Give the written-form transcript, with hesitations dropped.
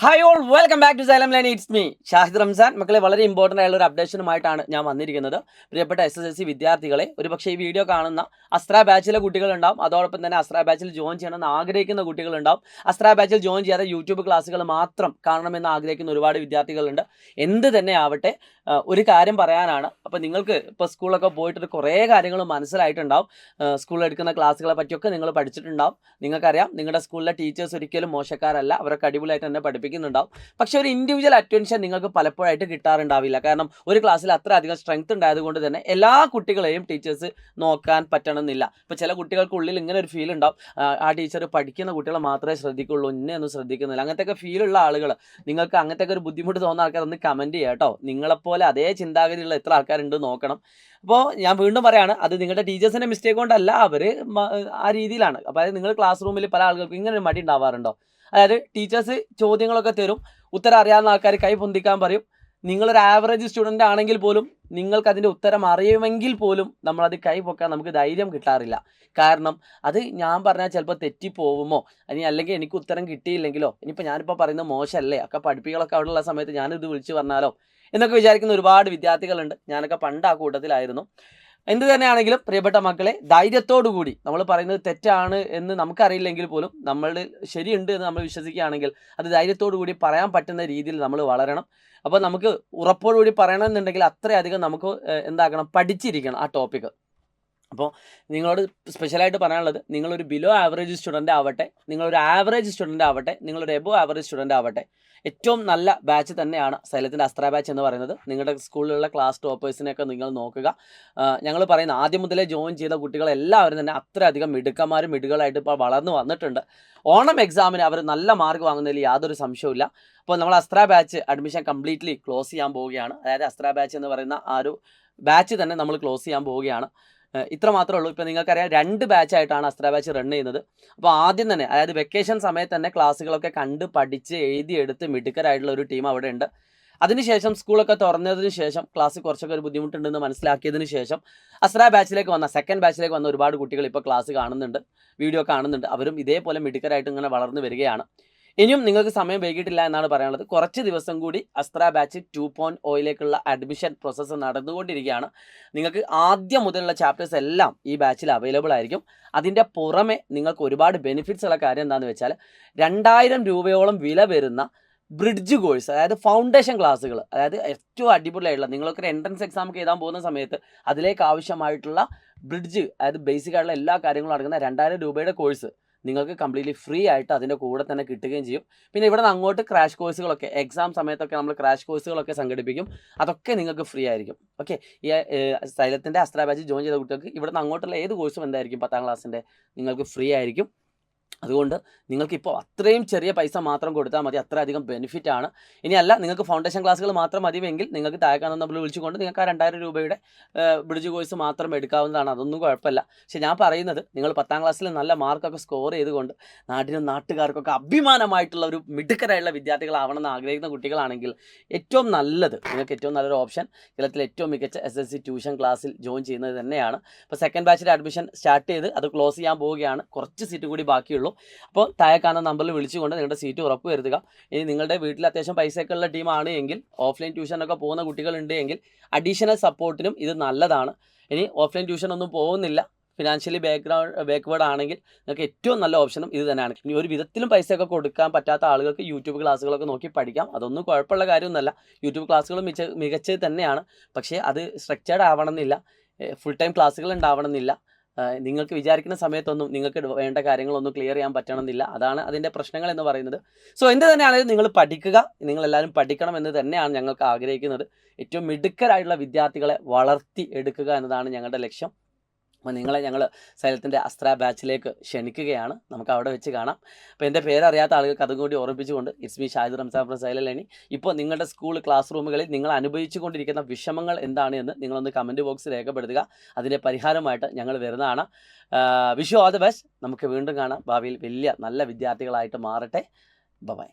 Hi all, welcome back to Xylem Learning. It's me Shahid Ramzan. മക്കളെ, വളരെ important ആയുള്ള ഒരു അപ്ഡേഷനുമായിട്ടാണ് ഞാൻ വന്നിരിക്കുന്നത്. പ്രിയപ്പെട്ട SSLC വിദ്യാർത്ഥികളെ, ഒരുപക്ഷേ ഈ വീഡിയോ കാണുന്ന അസ്ത്ര ബാച്ചിലെ കുട്ടികളുണ്ടാവും, അതോടൊപ്പം തന്നെ അസ്ത്ര ബാച്ചിൽ ജോയിൻ ചെയ്യണമെന്ന് ആഗ്രഹിക്കുന്ന കുട്ടികളുണ്ടാവും. അസ്ത്ര ബാച്ചിൽ ജോയിൻ ചെയ്യാതെ യൂട്യൂബ് ക്ലാസ്സുകൾ മാത്രം കാണണമെന്ന് ആഗ്രഹിക്കുന്ന ഒരുപാട് വിദ്യാർത്ഥികളുണ്ട്. എന്ത് തന്നെ ആവട്ടെ, ഒരു കാര്യം പറയാനാണ്. അപ്പോൾ നിങ്ങൾക്ക് ഇപ്പോൾ സ്കൂളൊക്കെ പോയിട്ട് കുറേ കാര്യങ്ങൾ മനസ്സിലായിട്ടുണ്ടാവും. സ്കൂളിൽ എടുക്കുന്ന ക്ലാസ്സുകളെ പറ്റിയൊക്കെ നിങ്ങൾ പഠിച്ചിട്ടുണ്ടാവും. നിങ്ങൾക്കറിയാം, നിങ്ങളുടെ സ്കൂളിലെ ടീച്ചേഴ്സ് ഒരിക്കലും മോശക്കാരല്ല, അവരൊക്കെ അടിപൊളിയായിട്ട് തന്നെ പഠിപ്പിക്കുന്നുണ്ടാവും. പക്ഷേ ഒരു ഇൻഡിവിജ്വൽ അറ്റൻഷൻ നിങ്ങൾക്ക് പലപ്പോഴായിട്ട് കിട്ടാറുണ്ടാവില്ല. കാരണം ഒരു ക്ലാസ്സിൽ അത്ര അധികം സ്ട്രെങ്ത് ഉണ്ടായതുകൊണ്ട് തന്നെ എല്ലാ കുട്ടികളെയും ടീച്ചേഴ്സ് നോക്കാൻ പറ്റണമെന്നില്ല. ഇപ്പോൾ ചില കുട്ടികൾക്കുള്ളിൽ ഇങ്ങനെ ഒരു ഫീൽ ഉണ്ടാവും, ആ ടീച്ചർ പഠിക്കുന്ന കുട്ടികളെ മാത്രമേ ശ്രദ്ധിക്കുള്ളൂ, ഇന്നെ ഒന്നും ശ്രദ്ധിക്കുന്നില്ല. അങ്ങനത്തെ ഫീലുള്ള ആളുകൾ, നിങ്ങൾക്ക് അങ്ങനത്തെ ഒരു ബുദ്ധിമുട്ട് തോന്നുന്ന ആൾക്കാർ ഒന്ന് കമൻറ്റ് ചെയ്യുക കേട്ടോ. നിങ്ങളെപ്പോലെ അതേ ചിന്താഗതിയുള്ള എത്ര ആൾക്കാരുണ്ട് നോക്കണം. അപ്പോൾ ഞാൻ വീണ്ടും പറയാണ്, അത് നിങ്ങളുടെ ടീച്ചേഴ്സിൻ്റെ മിസ്റ്റേക്ക് കൊണ്ടല്ല, അവർ ആ രീതിയിലാണ്. അപ്പോൾ അതായത് നിങ്ങൾ ക്ലാസ് റൂമിൽ പല ആളുകൾക്കും ഇങ്ങനെ ഒരു മടി ഉണ്ടാവാറുണ്ടോ? അതായത് ടീച്ചേഴ്സ് ചോദ്യങ്ങളൊക്കെ തരും, ഉത്തരം അറിയാവുന്ന ആൾക്കാർ കൈ പൊന്തിക്കാൻ പറയും. നിങ്ങളൊരു ആവറേജ് സ്റ്റുഡൻ്റ് ആണെങ്കിൽ പോലും നിങ്ങൾക്ക് അതിൻ്റെ ഉത്തരം അറിയുമെങ്കിൽ പോലും നമ്മളത് കൈ പൊക്കാൻ നമുക്ക് ധൈര്യം കിട്ടാറില്ല. കാരണം അത് ഞാൻ പറഞ്ഞാൽ ചിലപ്പോൾ തെറ്റിപ്പോവുമോ, അല്ലെങ്കിൽ എനിക്ക് ഉത്തരം കിട്ടിയില്ലെങ്കിലോ, ഞാനിപ്പോൾ പറയുന്നത് മോശമല്ലേ, ഒക്കെ പഠിപ്പികളൊക്കെ അവിടെയുള്ള സമയത്ത് ഞാനിത് വിളിച്ച് പറഞ്ഞാലോ എന്നൊക്കെ വിചാരിക്കുന്ന ഒരുപാട് വിദ്യാർത്ഥികളുണ്ട്. ഞാനൊക്കെ പണ്ട് ആ കൂട്ടത്തിലായിരുന്നു. എന്ത് തന്നെയാണെങ്കിലും പ്രിയപ്പെട്ട മക്കളെ, ധൈര്യത്തോടു കൂടി നമ്മൾ പറയുന്നത് തെറ്റാണ് എന്ന് നമുക്കറിയില്ലെങ്കിൽ പോലും നമ്മൾ ശരിയുണ്ട് എന്ന് നമ്മൾ വിശ്വസിക്കുകയാണെങ്കിൽ അത് ധൈര്യത്തോടു കൂടി പറയാൻ പറ്റുന്ന രീതിയിൽ നമ്മൾ വളരണം. അപ്പോൾ നമുക്ക് ഉറപ്പോടുകൂടി പറയണമെന്നുണ്ടെങ്കിൽ അത്രയധികം നമുക്ക് എന്താക്കണം, പഠിച്ചിരിക്കണം ആ ടോപ്പിക്ക്. അപ്പോൾ നിങ്ങളോട് സ്പെഷ്യലായിട്ട് പറയാനുള്ളത്, നിങ്ങളൊരു ബിലോ ആവറേജ് സ്റ്റുഡൻ്റ് ആവട്ടെ, നിങ്ങളൊരു ആവറേജ് സ്റ്റുഡൻ്റ് ആവട്ടെ, നിങ്ങളൊരു എബോ ആവറേജ് സ്റ്റുഡൻ്റ് ആവട്ടെ, ഏറ്റവും നല്ല ബാച്ച് തന്നെയാണ് സൈലത്തിൻ്റെ അസ്ത്ര ബാച്ച് എന്ന് പറയുന്നത്. നിങ്ങളുടെ സ്കൂളിലുള്ള ക്ലാസ് ടോപ്പേഴ്സിനെയൊക്കെ നിങ്ങൾ നോക്കുക. ഞങ്ങൾ പറയുന്ന ആദ്യം മുതലേ ജോയിൻ ചെയ്ത കുട്ടികളെല്ലാവരും തന്നെ അത്രയധികം മിടുക്കന്മാരും മിടുകളായിട്ട് ഇപ്പോൾ വളർന്നു വന്നിട്ടുണ്ട്. ഓണം എക്സാമിന് അവർ നല്ല മാർക്ക് വാങ്ങുന്നതിൽ യാതൊരു സംശയവുമില്ല. അപ്പോൾ നമ്മൾ അസ്ത്ര ബാച്ച് അഡ്മിഷൻ കംപ്ലീറ്റ്ലി ക്ലോസ് ചെയ്യാൻ പോവുകയാണ്. അതായത് അസ്ത്ര ബാച്ച് എന്ന് പറയുന്ന ആ ഒരു ബാച്ച് തന്നെ നമ്മൾ ക്ലോസ് ചെയ്യാൻ പോവുകയാണ്. ഇത്ര മാത്രമേ ഉള്ളൂ. ഇപ്പോൾ നിങ്ങൾക്കറിയാം, 2 ബാച്ചായിട്ടാണ് അസ്ത്ര ബാച്ച് റൺ ചെയ്യുന്നത്. അപ്പോൾ ആദ്യം തന്നെ, അതായത് വെക്കേഷൻ സമയത്ത് തന്നെ ക്ലാസ്സുകളൊക്കെ കണ്ട് പഠിച്ച് എഴുതിയെടുത്ത് മിടുക്കരായിട്ടുള്ള ഒരു ടീം അവിടെ ഉണ്ട്. അതിനുശേഷം സ്കൂളൊക്കെ തുറന്നതിന് ശേഷം ക്ലാസ് കുറച്ചൊക്കെ ഒരു ബുദ്ധിമുട്ടുണ്ടെന്ന് മനസ്സിലാക്കിയതിന് ശേഷം അസ്ര ബാച്ചിലേക്ക് വന്ന സെക്കൻഡ് ബാച്ചിലേക്ക് വന്ന ഒരുപാട് കുട്ടികൾ ഇപ്പോൾ ക്ലാസ് കാണുന്നുണ്ട്, വീഡിയോ കാണുന്നുണ്ട്. അവരും ഇതേപോലെ മിടുക്കരായിട്ട് ഇങ്ങനെ വളർന്നു വരികയാണ്. ഇനിയും നിങ്ങൾക്ക് സമയം വൈകിട്ടില്ല എന്നാണ് പറയാനുള്ളത്. കുറച്ച് ദിവസം കൂടി അസ്ത്ര ബാച്ച് 2.0 അഡ്മിഷൻ പ്രോസസ്സ് നടന്നുകൊണ്ടിരിക്കുകയാണ്. നിങ്ങൾക്ക് ആദ്യം മുതലുള്ള ചാപ്റ്റേഴ്സ് എല്ലാം ഈ ബാച്ചിൽ അവൈലബിൾ ആയിരിക്കും. അതിൻ്റെ പുറമെ നിങ്ങൾക്ക് ഒരുപാട് ബെനിഫിറ്റ്സ് ഉള്ള കാര്യം എന്താണെന്ന് വെച്ചാൽ, 2000 രൂപയോളം വില വരുന്ന ബ്രിഡ്ജ് കോഴ്സ്, അതായത് ഫൗണ്ടേഷൻ ക്ലാസ്സുകൾ, അതായത് ഏറ്റവും അടിപൊളിയായിട്ടുള്ള, നിങ്ങൾക്കൊരു എൻട്രൻസ് എക്സാം എഴുതാൻ പോകുന്ന സമയത്ത് അതിലേക്ക് ആവശ്യമായിട്ടുള്ള ബ്രിഡ്ജ്, അതായത് ബേസിക് ആയിട്ടുള്ള എല്ലാ കാര്യങ്ങളും അടങ്ങുന്ന 2000 രൂപയുടെ കോഴ്സ് നിങ്ങൾക്ക് കംപ്ലീറ്റ്ലി ഫ്രീ ആയിട്ട് അതിൻ്റെ കൂടെ തന്നെ കിട്ടുകയും ചെയ്യും. പിന്നെ ഇവിടെ നിന്ന് അങ്ങോട്ട് ക്രാഷ് കോഴ്സുകളൊക്കെ, എക്സാം സമയത്തൊക്കെ നമ്മൾ ക്രാഷ് കോഴ്സുകളൊക്കെ സംഘടിപ്പിക്കും. അതൊക്കെ നിങ്ങൾക്ക് ഫ്രീ ആയിരിക്കും. ഓക്കെ, ഈ സൈലത്തിൻ്റെ അസ്ത്ര ബാച്ച് ജോയിൻ ചെയ്ത കുട്ടികൾക്ക് ഇവിടെ നിന്ന് അങ്ങോട്ടുള്ള ഏത് കോഴ്സും എന്തായിരിക്കും, 10ാം ക്ലാസ്സിൻ്റെ നിങ്ങൾക്ക് ഫ്രീ ആയിരിക്കും. അതുകൊണ്ട് നിങ്ങൾക്കിപ്പോൾ അത്രയും ചെറിയ പൈസ മാത്രം കൊടുത്താൽ മതി, അത്രയധികം ബെനിഫിറ്റ് ആണ്. ഇനിയല്ല, നിങ്ങൾക്ക് ഫൗണ്ടേഷൻ ക്ലാസ്സുകൾ മാത്രം മതിയെങ്കിൽ നിങ്ങൾക്ക് താഴെ നമ്മൾ വിളിച്ചുകൊണ്ട് നിങ്ങൾക്ക് ആ 2000 രൂപയുടെ ബ്രിഡ്ജ് കോഴ്സ് മാത്രം എടുക്കാവുന്നതാണ്. അതൊന്നും കുഴപ്പമില്ല. പക്ഷേ ഞാൻ പറയുന്നത്, നിങ്ങൾ 10ാം ക്ലാസ്സിൽ നല്ല മാർക്കൊക്കെ സ്കോർ ചെയ്തുകൊണ്ട് നാട്ടിനും നാട്ടുകാർക്കൊക്കെ അഭിമാനമായിട്ടുള്ള ഒരു മിടുക്കരായിട്ടുള്ള വിദ്യാർത്ഥികളാവണമെന്ന് ആഗ്രഹിക്കുന്ന കുട്ടികളാണെങ്കിൽ ഏറ്റവും നല്ലത്, നിങ്ങൾക്ക് ഏറ്റവും നല്ലൊരു ഓപ്ഷൻ കേരളത്തിലെ ഏറ്റവും മികച്ച SSLC ട്യൂഷൻ ക്ലാസ്സിൽ ജോയിൻ ചെയ്യുന്നത് തന്നെയാണ്. ഇപ്പോൾ സെക്കൻഡ് ബാച്ചിലെ അഡ്മിഷൻ സ്റ്റാർട്ട് ചെയ്ത് അത് ക്ലോസ് ചെയ്യാൻ പോവുകയാണ്. കുറച്ച് സീറ്റ് കൂടി ബാക്കിയുള്ളൂ. അപ്പോൾ താഴെ കാണുന്ന നമ്പറിൽ വിളിച്ചുകൊണ്ട് നിങ്ങളുടെ സീറ്റ് ഉറപ്പ് വരുത്തുക. ഇനി നിങ്ങളുടെ വീട്ടിൽ അത്യാവശ്യം പൈസയൊക്കെ ഉള്ള ടീമാണ് എങ്കിൽ, ഓഫ്ലൈൻ ട്യൂഷനൊക്കെ പോകുന്ന കുട്ടികളുണ്ട് എങ്കിൽ, അഡീഷണൽ സപ്പോർട്ടിനും ഇത് നല്ലതാണ്. ഇനി ഓഫ്ലൈൻ ട്യൂഷൻ ഒന്നും പോകുന്നില്ല, ഫിനാൻഷ്യലി ബാക്ക്വേർഡ് ആണെങ്കിൽ നിങ്ങൾക്ക് ഏറ്റവും നല്ല ഓപ്ഷനും ഇത് തന്നെയാണ്. ഇനി ഒരു വിധത്തിലും പൈസയൊക്കെ കൊടുക്കാൻ പറ്റാത്ത ആളുകൾക്ക് യൂട്യൂബ് ക്ലാസ്സുകളൊക്കെ നോക്കി പഠിക്കാം. അതൊന്നും കുഴപ്പമുള്ള കാര്യമൊന്നുമല്ല. യൂട്യൂബ് ക്ലാസ്സുകൾ മികച്ചത് തന്നെയാണ്. പക്ഷേ അത് സ്ട്രക്ചേർഡ് ആവണമെന്നില്ല, ഫുൾ ടൈം ക്ലാസ്സുകൾ ഉണ്ടാവണമെന്നില്ല. നിങ്ങൾക്ക് വിചാരിക്കുന്ന സമയത്തൊന്നും നിങ്ങൾക്ക് വേണ്ട കാര്യങ്ങളൊന്നും ക്ലിയർ ചെയ്യാൻ പറ്റണമെന്നില്ല. അതാണ് അതിൻ്റെ പ്രശ്നങ്ങൾ എന്ന് പറയുന്നത്. സോ എന്ത് തന്നെയാണെങ്കിലും നിങ്ങൾ പഠിക്കുക, നിങ്ങളെല്ലാവരും പഠിക്കണം എന്ന് തന്നെയാണ് ഞങ്ങൾക്ക് ആഗ്രഹിക്കുന്നത്. ഏറ്റവും മിടുക്കരായിട്ടുള്ള വിദ്യാർത്ഥികളെ വളർത്തി എടുക്കുക എന്നതാണ് ഞങ്ങളുടെ ലക്ഷ്യം. അപ്പോൾ നിങ്ങളെ ഞങ്ങൾ സൈലത്തിൻ്റെ അസ്ത്ര ബാച്ചിലേക്ക് ക്ഷണിക്കുകയാണ്. നമുക്ക് അവിടെ വെച്ച് കാണാം. അപ്പോൾ എൻ്റെ പേരറിയാത്ത ആളുകൾക്ക് അതും കൂടി ഓർമ്മിപ്പിച്ചുകൊണ്ട്, it's me Shahid Ramzan from Xylem learning. ഇപ്പോൾ നിങ്ങളുടെ സ്കൂൾ ക്ലാസ് റൂമുകളിൽ നിങ്ങൾ അനുഭവിച്ചു കൊണ്ടിരിക്കുന്ന വിഷമങ്ങൾ എന്താണ് എന്ന് നിങ്ങളൊന്ന് കമൻറ്റ് ബോക്സിൽ രേഖപ്പെടുത്തുക. അതിൻ്റെ പരിഹാരമായിട്ട് ഞങ്ങൾ വരുന്നതാണ്. Wish you all the best. നമുക്ക് വീണ്ടും കാണാം. ഭാവിയിൽ വലിയ നല്ല വിദ്യാർത്ഥികളായിട്ട് മാറട്ടെ. ബൈ.